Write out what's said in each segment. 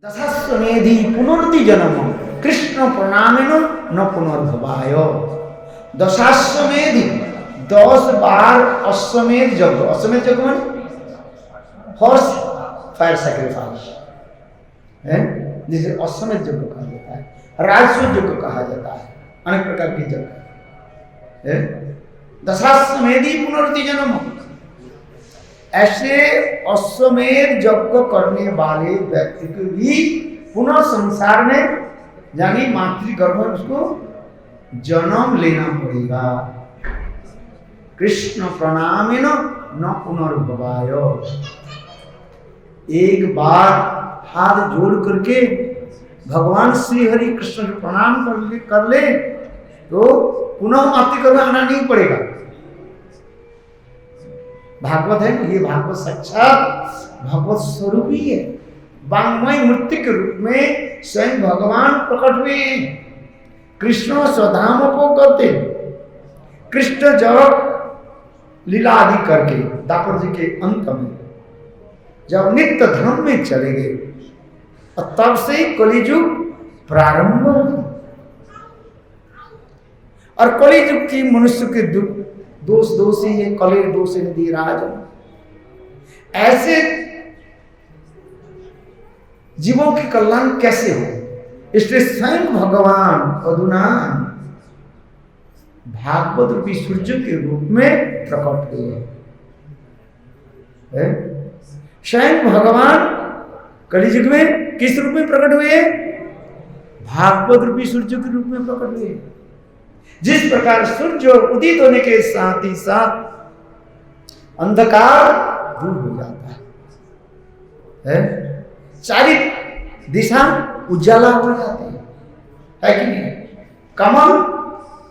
दशस्वमेधी पुनर्ति जन्म कृष्ण प्रणामेन न पुनर्भवाय। दशाश्वमेधी 10 बार अश्वमेध यज्ञ। अश्वमेध यज्ञ माने हॉर्स फायर सैक्रिफाइस है, जिसे अश्वमेध यज्ञ कहा जाता है, राजसूय यज्ञ कहा जाता है, अनेक प्रकार के यज्ञ है। दशाश्वमेधी पुनर्ति जन्म, ऐसे अश्वमेध यज्ञ करने वाले व्यक्ति को भी पुनः संसार में यानी मातृगर्भ में उसको जन्म लेना पड़ेगा। कृष्ण प्रणामेन न पुनर्भवाय। एक बार हाथ जोड़ करके भगवान श्री हरि कृष्ण को प्रणाम कर ले तो पुनः मातृगर्भ आना नहीं पड़ेगा। भागवत है, ये भागवत साक्षात भगवत स्वरूप ही है। वांग्मय मूर्ति के रूप में स्वयं भगवान प्रकट हुए। कृष्ण स्वधाम को करते, कृष्ण जब लीला आदि करके दापर जी के अंत में जब नित्य धर्म में चले गए और तब से कलियुग प्रारंभ हो। और कलियुग की मनुष्य के दुख दोषी है, कले दोषी नदी राज। ऐसे जीवों के कल्याण कैसे हो, इसलिए स्वयं भगवान अधुना भागवत रूपी सूर्य के रूप में प्रकट हुए। स्वयं भगवान कलियुग में किस रूप में प्रकट हुए? भागवत रूपी सूर्य के रूप में प्रकट हुए। जिस प्रकार सूर्य उदित होने के साथ ही साथ अंधकार दूर हो जाता है, चारी दिशा उजाला हो जाती है कि नहीं? कमल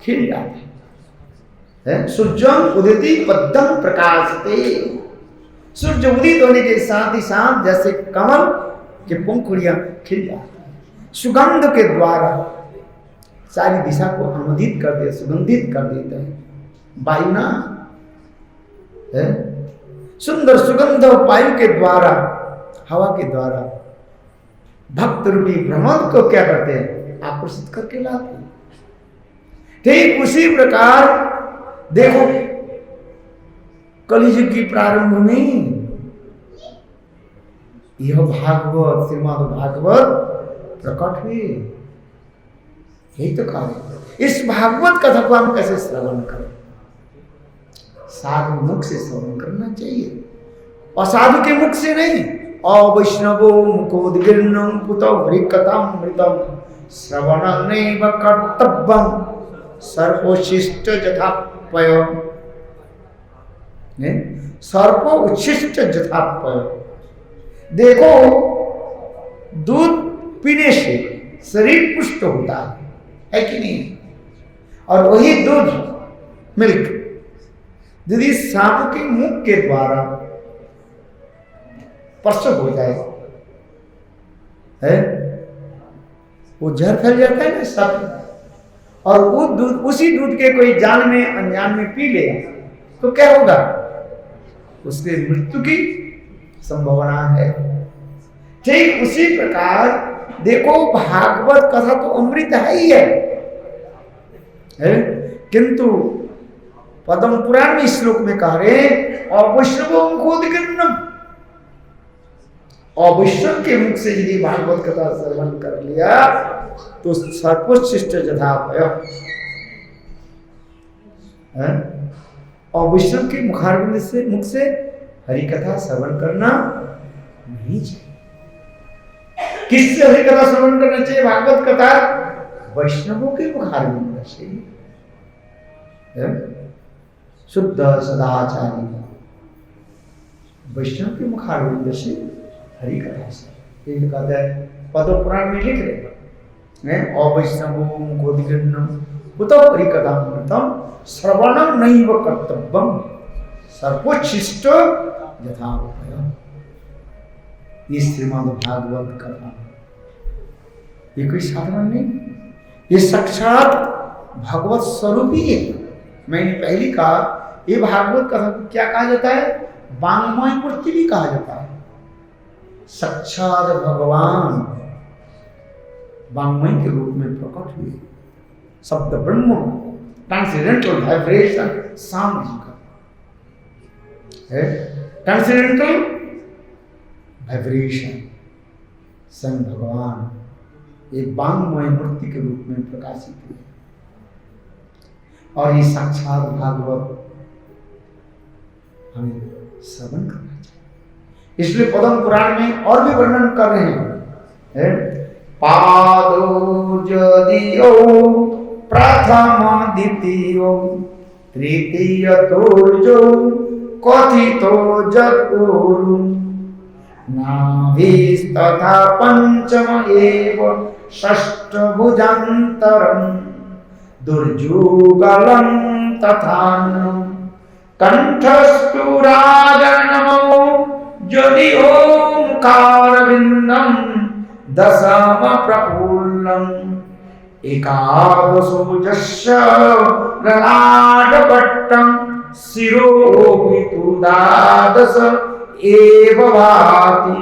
खिल जाते हैं। सूर्यम उदिति पद्मं प्रकाशते। सूर्य उदित होने के साथ ही साथ जैसे कमल के पंखुड़ियां खिल जाती हैं, सुगंध के द्वारा सारी दिशा को आमोदित कर दे, सुगंधित कर देते हैं। वायु ना है, सुंदर सुगंध वायु के द्वारा, हवा के द्वारा भक्त रूपी भ्रमण को क्या करते हैं? आकर्षित करके लाते हैं। ठीक उसी प्रकार देखो कलियुग की प्रारंभ में यह भागवत श्रीमद् भागवत प्रकट हुए। यही तो कार्य। इस भागवत कथा को हम कैसे श्रवण करें? साधु मुख से श्रवण करना चाहिए, असाधु के मुख से नहीं। अवैष्णवो मुखोद्गीर्णं पुतो हरिकथामृतं श्रवणमेव कर्तव्यं सर्पोच्छिष्ट यथापय। सर्पो उच्छिष्ट यथापय। देखो दूध पीने से शरीर पुष्ट होता है कि नहीं? और वही दूध मिल्क यदि सांप के मुख के द्वारा स्पर्श हो जाए है, वो जहर फैल जाता है ना सब। और वो दूध, उसी दूध के कोई जान में अनजान में पी ले तो क्या होगा? उसके मृत्यु की संभावना है। ठीक उसी प्रकार देखो भागवत कथा तो अमृत है ही है, किंतु पद्म पुराण में श्लोक में कह रहे अवैष्णवो मुखोद्गीर्णं। अवैष्णव के मुख से यदि भागवत कथा श्रवण कर लिया तो सर्पोच्छिष्ट यथापय। अवैष्णव के मुखारविंद से मुख से हरि कथा श्रवण करना नहीं चाहिए। किससे हरि कथा श्रवण करना चाहिए? भागवत कथा वैष्णवों के मुखारविंद से, शुद्ध सदाचारी वैष्णव के मुखारविंद से हरि कथा से। एक कहता है पद्म पुराण में लिख रहे अवैष्णवो मुखोद्गीर्णं पुतो हरिकथामृतं श्रवणं नैव कर्तव्यं सर्पोच्छिष्ट यथापय। ये श्रीमद् भागवत कथा ये कोई साधारण नहीं, ये साक्षात भगवत स्वरूप ही है। मैंने पहले कहा ये भागवत कथा को क्या कहा जाता है? वांग्मय मूर्ति भी कहा जाता है। साक्षात भगवान वांग्मय के रूप में प्रकट हुए। शब्द ब्रह्म ट्रांसेंडेंटल वाइब्रेशन शाम जी का है। ट्रांसेंडेंटल वाइब्रेशन स्वयं भगवान एक वांग्मय मूर्ति के रूप में प्रकाशित हुए। और ये साक्षात भागवत हमें श्रवण करना चाहिए। इसलिए पद्म पुराण में और भी वर्णन कर रहे हैं। पादो जदियो प्रथम द्वितीय तृतीय तोर्जो कथितो जदुरु नाभिस्तथा पंचम एव षष्ठ भुजान्तरं दुर्जुगलं तथा कंठस्तु राजनमो यदि ओंकारविन्दं दशम प्रफुल्लम् एकादशो यस्य ललाटपट्टं शिरोऽपि द्वादश एव भाति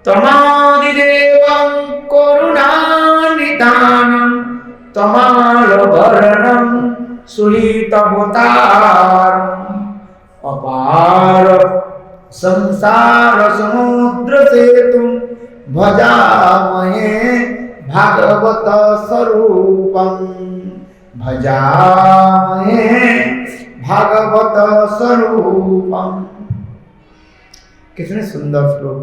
तमादिदेवं करुणानिधानं तमालवर्णं सुलितभूतारम् अपार संसार समुद्र सेतुं भजामहे भागवत स्वरूपं भजामहे भागवत स्वरूपम। कितने सुंदर श्लोक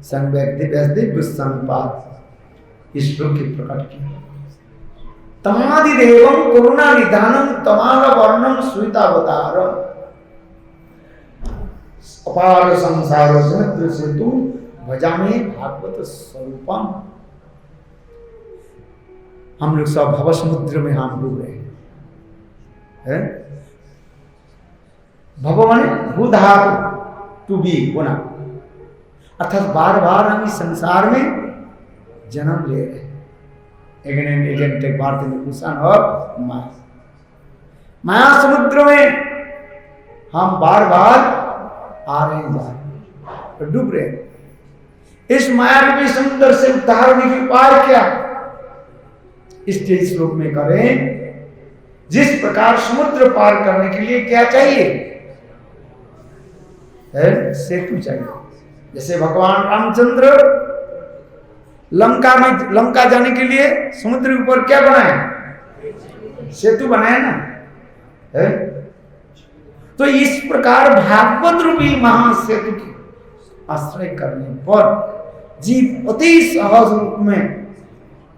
संग व्यासदेव गोस्वामी पाद इस श्लोक की प्रकट किया। तमादिदेवं करुणा निधानम तमाल वर्णम श्वेतावतारम अपार संसार समुद्र सेतु भजामहे भागवत स्वरूपम। हम लोग सब भव समुद्र में हम डूब रहे हैं। भव माने भूधातु टू बी होना, अर्थात बार बार हम इस संसार में जन्म ले रहे हैं। again and again take part in the ocean of माया। माया समुद्र में हम बार बार आ रहे हैं, जा रहे हैं, डूब रहे हैं। इस माया रूपी समुद्र से उद्धार होने की उपाय क्या? इस श्लोक में करें। जिस प्रकार समुद्र पार करने के लिए क्या चाहिए? सेतु चाहिए। जैसे भगवान रामचंद्र लंका जाने के लिए समुद्र के ऊपर क्या बनाए? सेतु बनाए ना है? तो इस प्रकार भागवत रूपी महासेतु की आश्रय करने पर जीव अति सहज रूप में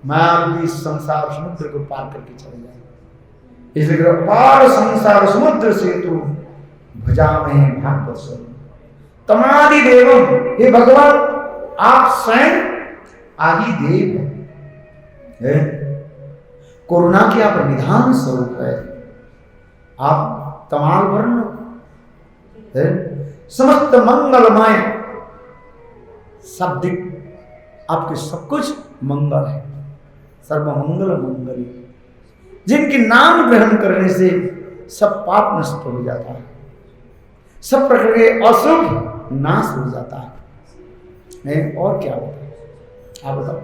मायावी संसार समुद्र को पार करके चले जाए। इसलिए पार संसार समुद्र सेतु भजामहे भागवत स्वरूप तमादि देवम। हे भगवान, आप स्वयं आदि देव है, करुणा के आप निधान स्वरूप है। आप तमाल वर्ण है, समस्त मंगलमय शब्दिक आपके सब कुछ मंगल है, सर्वमंगल मंगली। जिनके नाम ग्रहण करने से सब पाप नष्ट हो जाता है, सब प्रकार के अशुभ नाश हो जाता है। और क्या होता है आप बताओ?